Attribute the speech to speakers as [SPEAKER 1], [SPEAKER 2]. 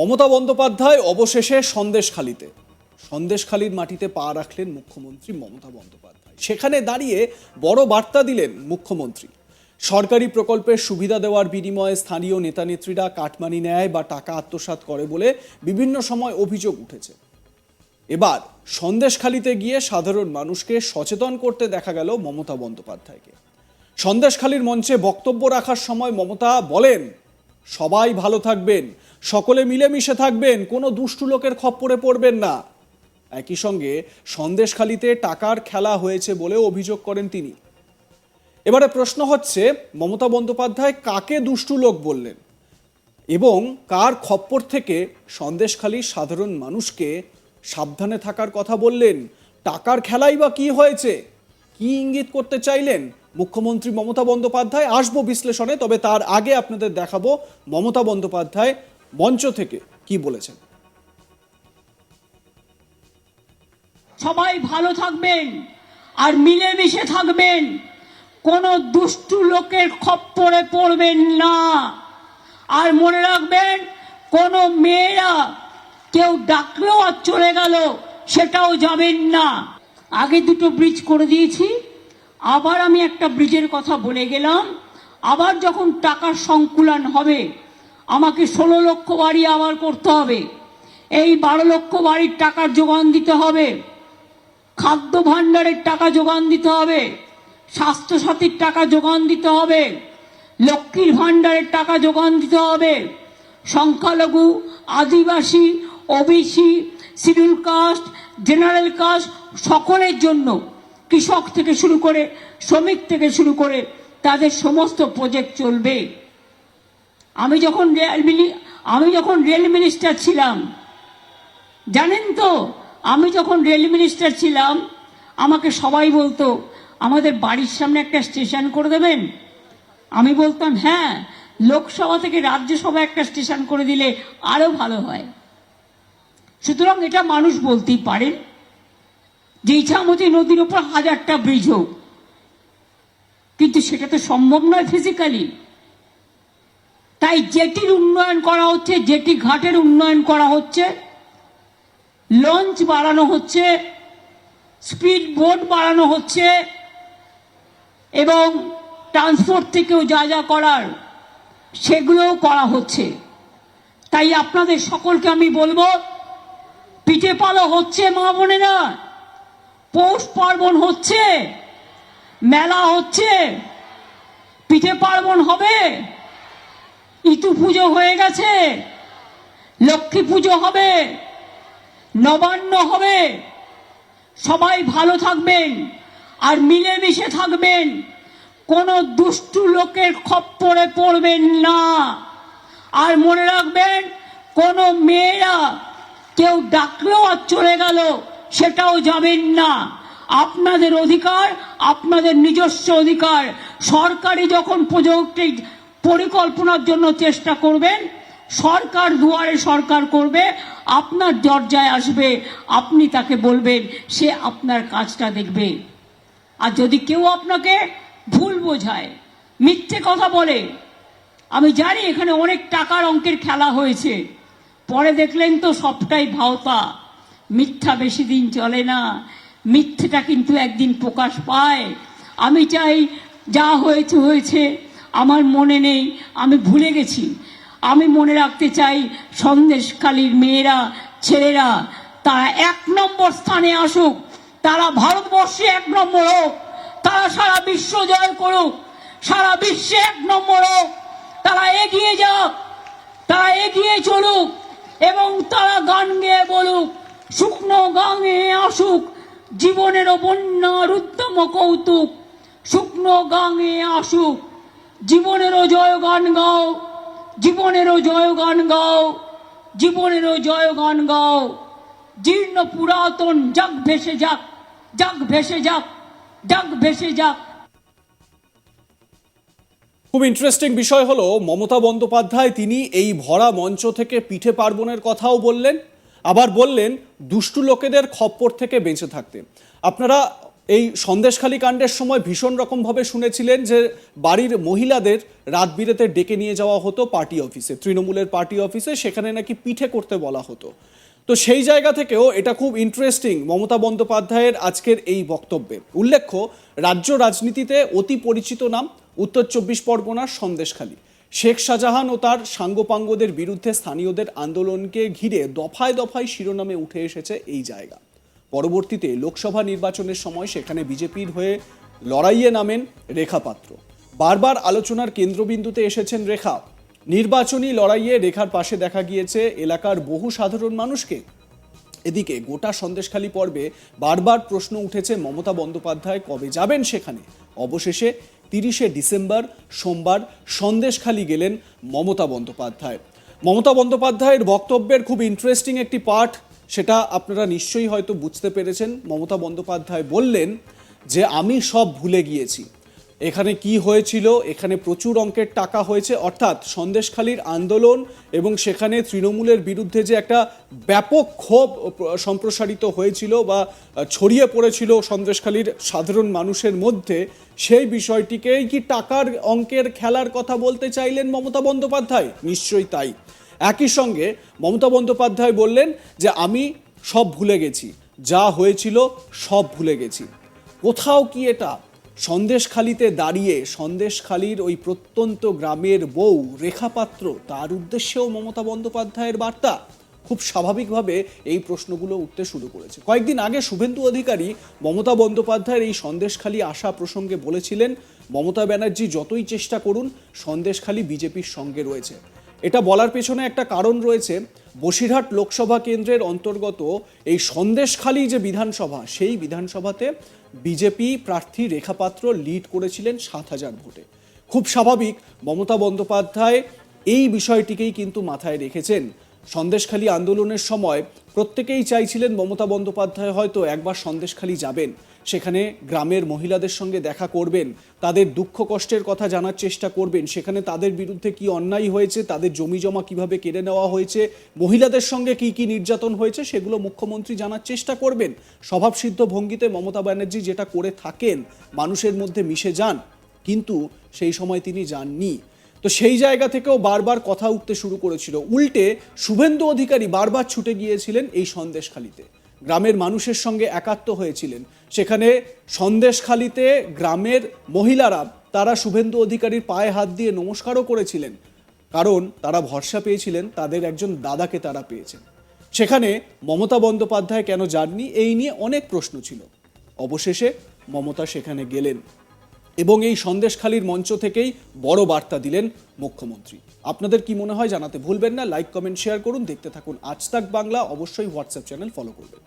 [SPEAKER 1] মমতা বন্দ্যোপাধ্যায় অবশেষে সন্দেশখালীর মাটিতে পা রাখলেন মুখ্যমন্ত্রী মমতা বন্দ্যোপাধ্যায়। সেখানে দাঁড়িয়ে বড় বার্তা দিলেন মুখ্যমন্ত্রী। সরকারি প্রকল্পের সুবিধা দেওয়ার বিনিময়ে স্থানীয় নেতানেত্রীরা কাটমানি নেয় বা টাকা আত্মসাৎ করে বলে বিভিন্ন সময় অভিযোগ উঠেছে। এবার সন্দেশখালীতে গিয়ে সাধারণ মানুষকে সচেতন করতে দেখা গেল মমতা বন্দ্যোপাধ্যায়কে। সন্দেশখালীর মঞ্চে বক্তব্য রাখার সময় মমতা বলেন, সবাই ভালো থাকবেন, সকলে মিলেমিশে থাকবেন, কোনো দুষ্টু লোকের খপ্পরে পড়বেন না। একই সঙ্গে সন্দেশখালীতে টাকার খেলা হয়েছে বলে অভিযোগ করেন তিনি। এবারে প্রশ্ন হচ্ছে, মমতা বন্দ্যোপাধ্যায় কাকে দুষ্টু লোক বললেন এবং কার খপ্পর থেকে সন্দেশখালীর সাধারণ মানুষকে সাবধানে থাকার কথা বললেন? টাকার খেলাই বা কি হয়েছে, কি ইঙ্গিত করতে চাইলেন মুখ্যমন্ত্রী মমতা বন্দ্যোপাধ্যায়? আসবো বিশ্লেষণে, তবে তার আগে আপনাদের দেখাবো মমতা বন্দ্যোপাধ্যায় মঞ্চ থেকে কি বলেছেন।
[SPEAKER 2] সবাই ভালো থাকবেন আর মিলেমিশে থাকবেন, কোনো দুষ্টু লোকের খপ্পরে পড়বেন না। আর মনে রাখবেন, কোনো মেয়েরা কেউ ডাকলেও আর চলে গেল সেটাও যাবেন না। আগে দুটো ব্রিজ করে দিয়েছি, আবার আমি একটা ব্রিজের কথা বলে গেলাম। আবার যখন টাকার সংকুলন হবে, আমাকে 16 লক্ষ বাড়ি আবার করতে হবে, এই 12 লক্ষ বাড়ির টাকার যোগান দিতে হবে, খাদ্য ভাণ্ডারের টাকা যোগান দিতে হবে, স্বাস্থ্যসাথীর টাকা যোগান দিতে হবে, লক্ষ্মীর ভাণ্ডারের টাকা যোগান দিতে হবে, সংখ্যালঘু, আদিবাসী, OBC, schedule caste, general caste সকলের জন্য, কৃষক থেকে শুরু করে শ্রমিক থেকে শুরু করে তাদের সমস্ত প্রজেক্ট চলবে। আমি যখন রেল মিনিস্টার ছিলাম, জানেন তো, আমি যখন রেল মিনিস্টার ছিলাম আমাকে সবাই বলতো, আমাদের বাড়ির সামনে একটা স্টেশন করে দেবেন। আমি বলতাম, হ্যাঁ, লোকসভা থেকে রাজ্যসভা একটা স্টেশন করে দিলে আরো ভালো হয়। সুতরাং এটা মানুষ বলতেই পারেন যে ইছামতি নদীর উপর 1000টা ব্রিজ হোক, কিন্তু সেটা তো সম্ভব নয় ফিজিক্যালি। তাই জেটির উন্নয়ন করা হচ্ছে, জেটি ঘাটের উন্নয়ন করা হচ্ছে, লঞ্চ বাড়ানো হচ্ছে, স্পিড বোট বাড়ানো হচ্ছে, এবং ট্রান্সপোর্ট থেকেও যা যা করার সেগুলোও করা হচ্ছে। তাই আপনাদের সকলকে আমি বলবো, পিঠে পালো হচ্ছে মা বোনেরা, পৌষ পার্বণ হচ্ছে, মেলা হচ্ছে, পিঠে পার্বণ হবে, ইতু পুজো হয়ে গেছে, লক্ষ্মী পুজো হবে, নবান্ন হবে। সবাই ভালো থাকবেন আর মিলেমিশে থাকবেন, কোনো দুষ্টু লোকের খপ্পরে পড়বেন না। আর মনে রাখবেন, কোনো মেয়েরা কেউ ডাকলেও আর চলে গেল সেটাও যাবেন না। আপনাদের অধিকার, আপনাদের নিজস্ব অধিকার। সরকারি যখন প্রজেক্ট পরিকল্পনার জন্য চেষ্টা করবেন, সরকার দুয়ারে সরকার করবে, আপনার দরজায় আসবে, আপনি তাকে বলবেন, সে আপনার কাজটা দেখবে। আর যদি কেউ আপনাকে ভুল বোঝায়, মিথ্যে কথা বলে, আমি জানি এখানে অনেক টাকার অঙ্কের খেলা হয়েছে, পরে দেখলেন তো সবটাই ভাওতা, মিথ্যা বেশি দিন চলে না, মিথ্যেটা কিন্তু একদিন প্রকাশ পায়। আমি চাই, যা হয়েছে হয়েছে, আমার মনে নেই, আমি ভুলে গেছি। আমি মনে রাখতে চাই, সন্দেশখালীর মেয়েরা, ছেলেরা, তারা 1 নম্বর স্থানে আসুক, তারা ভারতবর্ষে 1 নম্বর হোক, তারা সারা বিশ্ব জয় করুক, সারা বিশ্বে 1 নম্বর হোক, তারা এগিয়ে যাক, তারা এগিয়ে চলুক, এবং তারা গান গেয়ে বলুক, শুকনো গাঙে আসুক জীবনেরও বন্যার উদ্যম কৌতুক, শুকনো গাঙে আসুক জীবনেরও জয় গান গাও, জীবনেরও জয় গান গাও, জীবনেরও জয় গান গাও। জীর্ণ পুরাতন যাক ভেসে যাক, যাক ভেসে যাক, যাক ভেসে যাক।
[SPEAKER 1] খুব ইন্টারেস্টিং বিষয় হলো, মমতা বন্দ্যোপাধ্যায় তিনি এই ভরা মঞ্চ থেকে পিঠে পার্বণের কথাও বললেন, আবার বললেন দুষ্টু লোকেদের খপ্পর থেকে বেঁচে থাকতে। আপনারা এই সন্দেশখালী কাণ্ডের সময় ভীষণ রকমভাবে শুনেছিলেন যে বাড়ির মহিলাদের রাত বিরেতে ডেকে নিয়ে যাওয়া হতো পার্টি অফিসে, তৃণমূলের পার্টি অফিসে, সেখানে নাকি পিঠে করতে বলা হতো। তো সেই জায়গা থেকেও এটা খুব ইন্টারেস্টিং মমতা বন্দ্যোপাধ্যায়ের আজকের এই বক্তব্যে। উল্লেখ্য, রাজ্য রাজনীতিতে অতি পরিচিত নাম উত্তর 24 পরগনার সন্দেশখালী। শেখ শাহজাহান ও তার সাঙ্গপাঙ্গদের বিরুদ্ধে স্থানীয়দের আন্দোলনকে ঘিরে দফায় দফায় শিরোনামে উঠে এসেছে এই জায়গা। পরবর্তীতে লোকসভা নির্বাচনের সময় সেখানে বিজেপির হয়ে লড়াইয়ে নামেন রেখা পাত্র। বারবার আলোচনার কেন্দ্রবিন্দুতে এসেছেন রেখা। নির্বাচনী লড়াইয়ে রেখার পাশে দেখা গিয়েছে এলাকার বহু সাধারণ মানুষকে। এদিকে গোটা সন্দেশখালী পর্বে বারবার প্রশ্ন উঠেছে মমতা বন্দ্যোপাধ্যায় কবে যাবেন সেখানে। অবশেষে 30শে ডিসেম্বর সোমবার সন্দেশখালী গেলেন মমতা বন্দ্যোপাধ্যায়। মমতা বন্দ্যোপাধ্যায়ের বক্তব্যের খুব ইন্টারেস্টিং একটি পার্ট, সেটা আপনারা নিশ্চয়ই হয়তো বুঝতে পেরেছেন। মমতা বন্দ্যোপাধ্যায় বললেন যে আমি সব ভুলে গিয়েছি, এখানে কি হয়েছিল, এখানে প্রচুর অঙ্কের টাকা হয়েছে, অর্থাৎ সন্দেশখালীর আন্দোলন এবং সেখানে তৃণমূলের বিরুদ্ধে যে একটা ব্যাপক ক্ষোভ সম্প্রসারিত হয়েছিল বা ছড়িয়ে পড়েছিল সন্দেশখালীর সাধারণ মানুষের মধ্যে, সেই বিষয়টিকেই কি টাকার অঙ্কের খেলার কথা বলতে চাইলেন মমতা বন্দ্যোপাধ্যায়? নিশ্চয়ই তাই। একই সঙ্গে মমতা বন্দ্যোপাধ্যায় বললেন যে আমি সব ভুলে গেছি, যা হয়েছিল সব ভুলে গেছি। কোথাও কি এটা সন্দেশখালীতে দাঁড়িয়ে সন্দেশখালীর ওই প্রত্যন্ত গ্রামের বউ রেখা পাত্র, তার উদ্দেশ্যেও মমতা বন্দ্যোপাধ্যায়ের বার্তা? খুব স্বাভাবিকভাবে এই প্রশ্নগুলো উঠতে শুরু করেছে। কয়েকদিন আগে শুভেন্দু অধিকারী মমতা বন্দ্যোপাধ্যায়ের এই সন্দেশখালী আসা প্রসঙ্গে বলেছিলেন, মমতা ব্যানার্জি যতই চেষ্টা করুন সন্দেশখালী বিজেপির সঙ্গে রয়েছে। এটা বলার পেছনে একটা কারণ রয়েছে। বসিরহাট লোকসভা কেন্দ্রের অন্তর্গত এই সন্দেশখালী যে বিধানসভা, সেই বিধানসভাতে বিজেপি প্রার্থী রেখা পাত্র লিড করেছিলেন 7,000 ভোটে। খুব স্বাভাবিক মমতা বন্দ্যোপাধ্যায় এই বিষয়টিকেই কিন্তু মাথায় রেখেছেন। সন্দেশখালী আন্দোলনের সময় প্রত্যেকেই চাইছিলেন মমতা বন্দ্যোপাধ্যায় হয়তো একবার সন্দেশখালী যাবেন, সেখানে গ্রামের মহিলাদের সঙ্গে দেখা করবেন, তাদের দুঃখ কষ্টের কথা জানার চেষ্টা করবেন, সেখানে তাদের বিরুদ্ধে কি অন্যায় হয়েছে, তাদের জমি জমা কিভাবে কেড়ে নেওয়া হয়েছে, মহিলাদের সঙ্গে কি কি নির্যাতন হয়েছে, সেগুলো মুখ্যমন্ত্রী জানার চেষ্টা করবেন। স্বভাবসিদ্ধ ভঙ্গিতে মমতা ব্যানার্জি যেটা করে থাকেন, মানুষের মধ্যে মিশে যান, কিন্তু সেই সময় তিনি যাননি। তো সেই জায়গা থেকেও বারবার কথা উঠতে শুরু করেছিল। উল্টে শুভেন্দু অধিকারী বারবার ছুটে গিয়েছিলেন এই সন্দেশখালীতে, গ্রামের মানুষের সঙ্গে একাত্ম হয়েছিলেন। সেখানে সন্দেশখালীতে গ্রামের মহিলারা তারা শুভেন্দু অধিকারীর পায়ে হাত দিয়ে নমস্কারও করেছিলেন, কারণ তারা ভরসা পেয়েছিলেন তাদের একজন দাদাকে তারা পেয়েছেন। সেখানে মমতা বন্দ্যোপাধ্যায় কেন যাননি, এই নিয়ে অনেক প্রশ্ন ছিল। অবশেষে মমতা সেখানে গেলেন এবং এই সন্দেশখালীর মঞ্চ থেকেই বড় বার্তা দিলেন মুখ্যমন্ত্রী। আপনাদের কি মনে হয় জানাতে ভুলবেন না। লাইক, কমেন্ট, শেয়ার করুন। দেখতে থাকুন আজ তাক বাংলা। অবশ্যই হোয়াটসঅ্যাপ চ্যানেল ফলো করবেন।